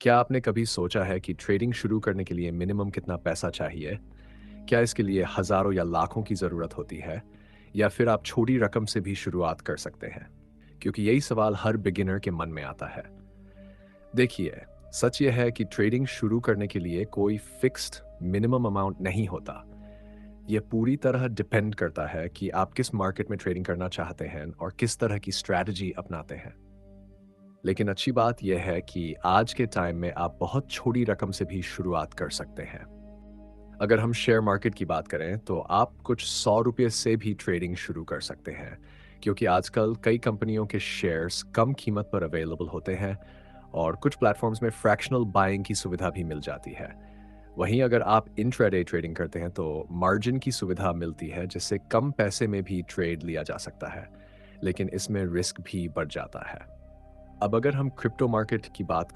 क्या आपने कभी सोचा है कि ट्रेडिंग शुरू करने के लिए मिनिमम कितना पैसा चाहिए? क्या इसके लिए हज़ारों या लाखों की ज़रूरत होती है? या फिर आप छोटी रकम से भी शुरुआत कर सकते हैं? क्योंकि यही सवाल हर बिगिनर के मन में आता है। देखिए, सच ये है कि ट्रेडिंग शुरू करने के लिए कोई फिक्स्ड मिनिमम अमाउंट नहीं होता। ये पूरी तरह डिपेंड करता है कि आप किस मार्केट में ट्रेडिंग करना चाहते हैं और किस तरह की स्ट्रैटेजी अपनाते हैं। लेकिन अच्छी बात यह है कि आज के टाइम में आप बहुत छोटी रकम से भी शुरुआत कर सकते हैं। अगर हम शेयर मार्केट की बात करें तो आप कुछ 100 रुपये से भी ट्रेडिंग शुरू कर सकते हैं, क्योंकि आजकल कई कंपनियों के शेयर्स कम कीमत पर अवेलेबल होते हैं और कुछ प्लेटफॉर्म्स में फ्रैक्शनल बाइंग की सुविधा भी मिल जाती है। वहीं अगर आप इंट्राडे ट्रेडिंग करते हैं तो मार्जिन की सुविधा मिलती है, जिससे कम पैसे में भी ट्रेड लिया जा सकता है, लेकिन इसमें रिस्क भी बढ़ जाता है। अब अगर हम क्रिप्टो मार्केट की बात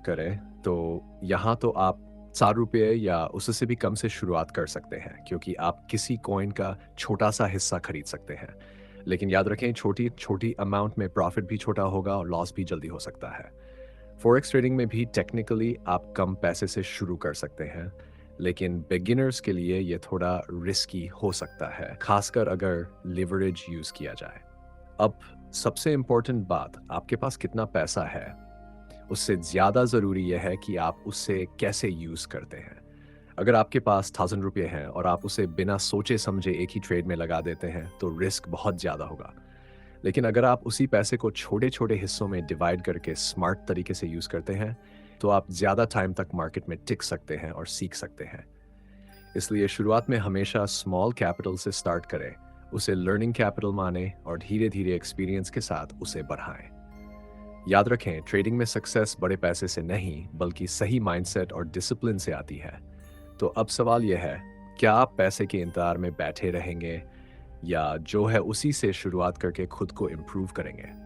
करें, तो यहाँ तो आप ₹4 या उससे भी कम से शुरुआत कर सकते हैं, क्योंकि आप किसी कॉइन का छोटा-सा हिस्सा खरीद सकते हैं। लेकिन याद रखें, छोटी-छोटी अमाउंट में प्रॉफ़िट भी छोटा होगा और लॉस भी जल्दी हो सकता है। फ़ॉरेक्स ट्रेडिंग में भी टेक्निकली आप कम पैसे से शुरू कर सकते हैं, लेकिन बिगिनर्स के लिए ये थोड़ा रिस्की हो सकता है, खासकर अगर लिवरेज यूज़ किया जाए। अब सबसे इम्पोर्टेंट बात, आपके पास कितना पैसा है, उससे ज़्यादा ज़रूरी यह है कि आप उसे कैसे यूज़ करते हैं। अगर आपके पास ₹1000 हैं और आप उसे बिना सोचे-समझे एक ही ट्रेड में लगा देते हैं, तो रिस्क बहुत ज़्यादा होगा। लेकिन अगर आप उसी पैसे को छोटे-छोटे हिस्सों में डिवाइड करके स्मार्ट तरीके से यूज़ करते हैं, तो आप ज़्यादा टाइम तक मार्केट में टिक सकते हैं और सीख सकते हैं। इसलिए शुरुआत में हमेशा स्मॉल कैपिटल से स्टार्ट करें, उसे लर्निंग कैपिटल मानें और धीरे-धीरे एक्सपीरियंस के साथ उसे बढ़ाएं। याद रखें, ट्रेडिंग में सक्सेस बड़े पैसे से नहीं, बल्कि सही माइंडसेट और डिसिप्लिन से आती है। तो अब सवाल यह है, क्या आप पैसे के इंतजार में बैठे रहेंगे या जो है उसी से शुरुआत करके खुद को इम्प्रूव करेंगे?